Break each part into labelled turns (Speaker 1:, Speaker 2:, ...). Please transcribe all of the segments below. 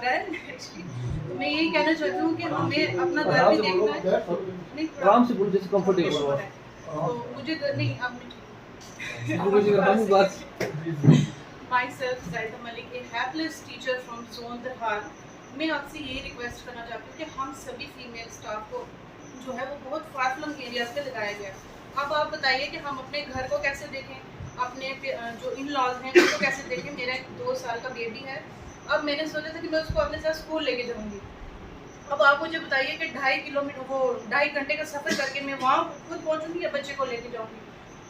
Speaker 1: रहा है एक्चुअली। मैं यही कहना चाहती हूँ कि हमें अपना घर भी देखना है। नहीं, आराम से बोलो, जैसे कंफर्टेबल हो। तो मुझे नहीं, अब myself Zaida Malik, a hapless teacher from Zone Darhar, मैं आपसे यही रिक्वेस्ट करना चाहती हूँ कि हम सभी फीमेल स्टाफ को जो है वो बहुत फार फ्लंग एरियाज पे लगाया गया। अब आप बताइए कि हम अपने घर को कैसे देखें, अपने जो इन लॉज हैं उनको कैसे देखें। मेरा एक 2 साल का बेबी है। अब मैंने सोचा था कि मैं उसको अपने साथ स्कूल लेके जाऊँगी। अब आप मुझे बताइए कि 2.5 किलोमीटर, वो 2.5 घंटे का सफ़र करके मैं वहाँ खुद पहुँचूँगी या बच्चे को लेके जाऊँगी।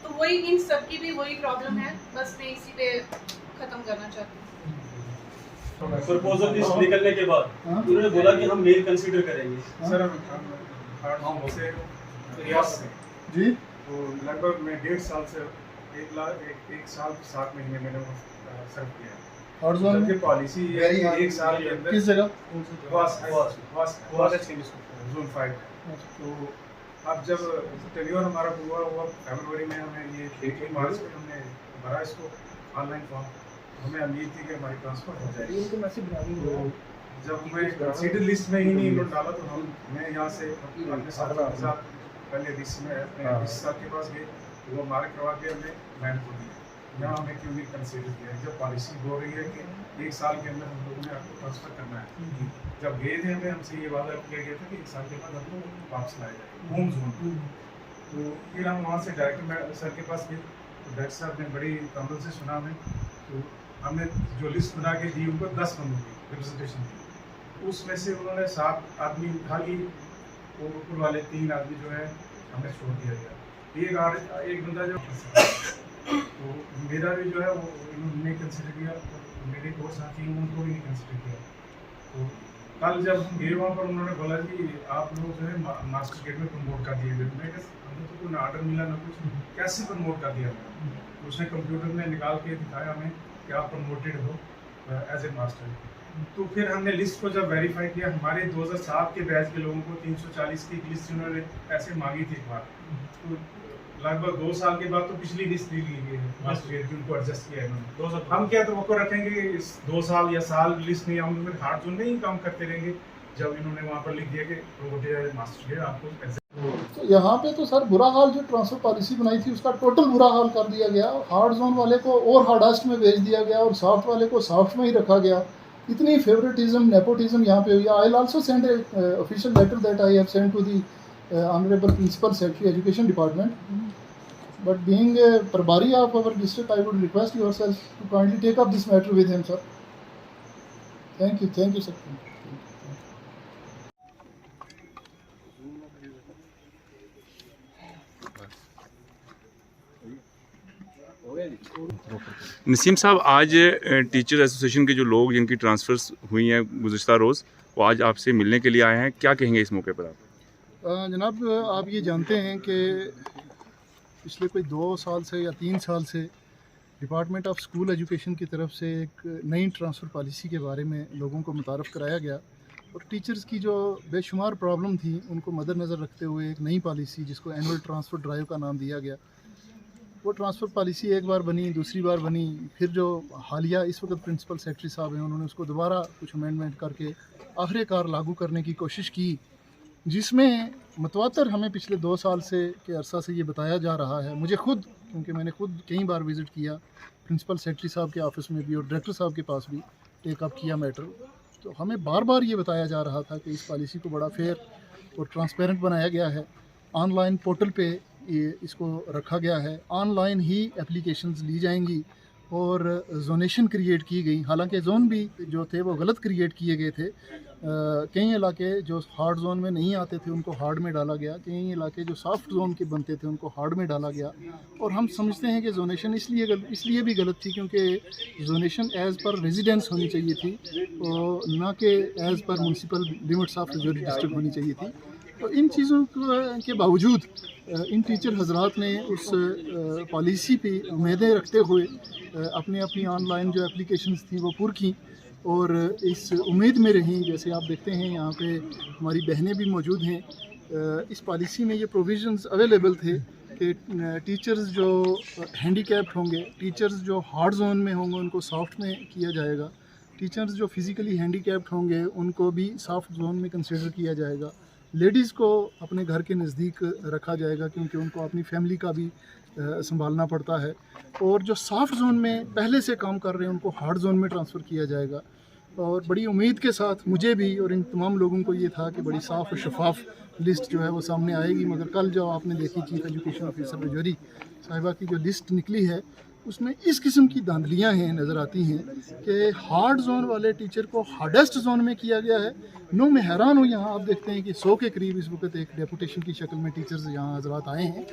Speaker 1: तो वही इन सब की भी वही प्रॉब्लम है। बस मैं इसी पे ख़त्म करना चाहती हूँ।
Speaker 2: प्रपोजल लिस्ट निकलने के बाद उन्होंने बोला कि हम मेल कंसीडर करेंगे।
Speaker 3: सर हम से रियाज से
Speaker 4: जी,
Speaker 3: तो लगभग मैं 1.5 साल से 1 साल 7 महीने मैंने सर्व किया।
Speaker 4: और
Speaker 3: जबकि पॉलिसी है 1 साल के अंदर
Speaker 4: किस जगह?
Speaker 3: जोन 5। तो अब जब टेन्योर हमारा हुआ फरवरी में, हमें ये 1 मार्च में हमने भरा इसको ऑनलाइन फॉर्म। हमें उम्मीद थी कि हमारी ट्रांसफर हो जाएगी। तो जब मैं कंसीडर लिस्ट में ही नहीं इन्होंने डाला तो मैं यहाँ से अपने साथ पहले अपने साहब के पास गए, तो वो मार्क करवा के हमने मैन को दिया। यहाँ हमें क्यों नहीं कंसीडर किया जब पॉलिसी हो रही है कि 1 साल के अंदर हम लोगों ने आपको ट्रांसफ़र करना है। जब गए थे हमें हमसे ये वादा किया गया था कि 1 साल के बाद हमको वापस लाया जाएगा होम जोन। तो फिर हम वहाँ से डायरेक्टर सर के पास गए, तो डायरेक्टर साहब ने बड़ी कमल से सुना हमें। तो हमने जो लिस्ट बना के दी उनको 10 बंदों की रिप्रेजेंटेशन दी। उसमें से उन्होंने 7 आदमी उठा ली, ऊपर वाले 3 आदमी जो है हमें छोड़ दिया गया। एक बंदा जो तो मेरा भी जो है वो इन्होंने कंसिडर किया, तो मेरे 2 साथी हैं उनको भी नहीं कंसिडर किया। तो कल जब हम गए वहाँ पर उन्होंने बोला कि आप लोग जो है मास्टर गेट में प्रमोट कर दिए गए। मैं हमें तो कोई ऑर्डर मिला ना कुछ, कैसे प्रमोट कर दिया मैंने? उसने कंप्यूटर में निकाल के दिखाया हमें कि आप प्रमोटेड हो एज ए मास्टर। तो फिर हमने लिस्ट को जब वेरीफाई किया, हमारे 2007 के बैच के लोगों को 340 की लिस्ट उन्होंने ऐसे मांगी थी एक बार। तो लगभग 2 साल के बाद तो पिछली लिस्ट ली गई है मास्टर गेट की, उनको एडजस्ट किया इन्होंने। हम क्या तो वो रखेंगे इस 2 साल या साल लिस्ट नहीं, हम फिर हार्ड जोन में ही काम करते रहेंगे जब इन्होंने वहाँ पर लिख दिया कि प्रमोटेड मास्टर गेट आपको।
Speaker 4: तो यहाँ पे तो सर बुरा हाल, जो ट्रांसफर पॉलिसी बनाई थी उसका टोटल बुरा हाल कर दिया गया। हार्ड जोन वाले को और हार्डेस्ट में भेज दिया गया और सॉफ्ट वाले को सॉफ्ट में ही रखा गया। इतनी फेवरेटिज्म, नेपोटिज्म यहाँ पे हुई। I will also send a official letter that I have sent to the honourable principal secretary education department, but being प्रभारी of our district, I would request yourself to kindly take up this matter with him, sir. Thank you sir.
Speaker 5: Naseem साहब, आज teachers association के जो लोग जिनकी transfers हुई हैं गुज़िश्ता रोज़, वो आज आपसे मिलने के लिए आए हैं, क्या कहेंगे इस मौके पर आप?
Speaker 4: जनाब, आप ये जानते हैं कि पिछले कोई 2 साल से या 3 साल से डिपार्टमेंट ऑफ स्कूल एजुकेशन की तरफ से एक नई ट्रांसफ़र पॉलिसी के बारे में लोगों को मुतारफ़ कराया गया और टीचर्स की जो बेशुमार प्रॉब्लम थी उनको मद्देनज़र रखते हुए एक नई पॉलिसी, जिसको एनुअल ट्रांसफ़र ड्राइव का नाम दिया गया, वो ट्रांसफ़र पॉलिसी एक बार बनी, दूसरी बार बनी, फिर जो हालिया इस वक्त प्रिंसिपल सेक्रेटरी साहब हैं उन्होंने उसको दोबारा कुछ अमेंडमेंट करके आखिरकार लागू करने की कोशिश की, जिसमें मतवातर हमें पिछले 2 साल से के अरसा से ये बताया जा रहा है। मुझे खुद, क्योंकि मैंने खुद कई बार विज़िट किया प्रिंसिपल सेक्रेटरी साहब के ऑफ़िस में भी और डायरेक्टर साहब के पास भी टेक अप किया मैटर, तो हमें बार बार ये बताया जा रहा था कि इस पॉलिसी को बड़ा फेयर और ट्रांसपेरेंट बनाया गया है। ऑनलाइन पोर्टल पे ये इसको रखा गया है, ऑनलाइन ही एप्लीकेशंस ली जाएंगी और जोनेशन क्रिएट की गई। हालांकि जोन भी जो थे वो गलत क्रिएट किए गए थे। कई इलाके जो हार्ड जोन में नहीं आते थे उनको हार्ड में डाला गया, कई इलाके जो सॉफ्ट जोन के बनते थे उनको हार्ड में डाला गया। और हम समझते हैं कि जोनेशन इसलिए भी गलत थी क्योंकि जोनेशन एज़ पर रेजिडेंस होनी चाहिए थी और ना कि as per municipal limits of जो डिस्ट्रिक्ट होनी चाहिए थी। तो इन चीज़ों के बावजूद इन टीचर हजरात ने उस पॉलिसी पे उम्मीदें रखते हुए अपनी अपनी ऑनलाइन जो एप्लीकेशंस थी वो पूरी की और इस उम्मीद में रहीं। जैसे आप देखते हैं यहाँ पे हमारी बहनें भी मौजूद हैं। इस पॉलिसी में ये प्रोविजंस अवेलेबल थे कि टीचर्स जो हैंडीकैप्ड होंगे, टीचर्स जो हार्ड जोन में होंगे उनको सॉफ्ट में किया जाएगा, टीचर्स जो फिज़िकली हैंडीकैप्ड होंगे उनको भी सॉफ्ट जोन में कंसिडर किया जाएगा। लेडीज़ को अपने घर के नज़दीक रखा जाएगा क्योंकि उनको अपनी फैमिली का भी संभालना पड़ता है। और जो सॉफ्ट जोन में पहले से काम कर रहे हैं उनको हार्ड जोन में ट्रांसफ़र किया जाएगा। और बड़ी उम्मीद के साथ मुझे भी और इन तमाम लोगों को ये था कि बड़ी साफ़ और शफाफ लिस्ट जो है वो सामने आएगी, मगर कल जो आपने देखी चीफ़ एजुकेशन ऑफिसर रजौरी साहिबा की जो लिस्ट निकली है उसमें इस किस्म की धांधलियाँ हैं नज़र आती हैं कि हार्ड जोन वाले टीचर को हार्डेस्ट जोन में किया गया है। नो मैं हैरान हूँ, यहाँ आप देखते हैं कि 100 के करीब इस वक्त एक डेपुटेशन की शक्ल में टीचर्स यहाँ हजरात आए हैं।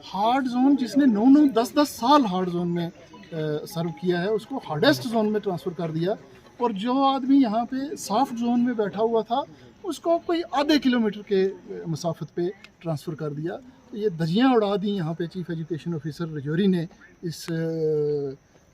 Speaker 4: हार्ड जोन जिसने 9-9, 10-10 साल हार्ड जोन में सर्व किया है उसको हार्डेस्ट जोन में ट्रांसफ़र कर दिया, और जो आदमी यहाँ पे सॉफ्ट जोन में बैठा हुआ था उसको कोई आधे किलोमीटर के मसाफत पे ट्रांसफ़र कर दिया। तो ये धज्जियाँ उड़ा दी यहाँ पे चीफ़ एजुकेशन ऑफिसर रजौरी ने इस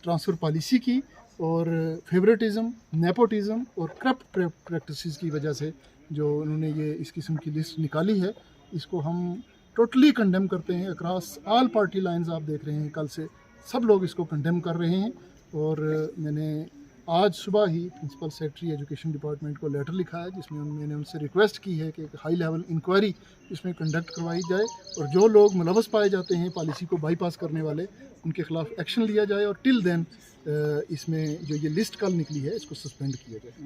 Speaker 4: ट्रांसफ़र पॉलिसी की, और फेवरेटिज़म, नेपोटिज़म और करप्ट प्रैक्टिसेस की वजह से जो उन्होंने ये इस किस्म की लिस्ट निकाली है, इसको हम टोटली कंडेम करते हैं। अक्रॉस ऑल पार्टी लाइंस आप देख रहे हैं कल से सब लोग इसको कंडेम कर रहे हैं। और मैंने आज सुबह ही प्रिंसिपल सेक्रेटरी एजुकेशन डिपार्टमेंट को लेटर लिखा है जिसमें मैंने उनसे रिक्वेस्ट की है कि एक हाई लेवल इंक्वायरी इसमें कंडक्ट करवाई जाए और जो लोग मुलवस पाए जाते हैं पॉलिसी को बाईपास करने वाले उनके खिलाफ एक्शन लिया जाए, और टिल देन इसमें जो ये लिस्ट कल निकली है इसको सस्पेंड किया जाए।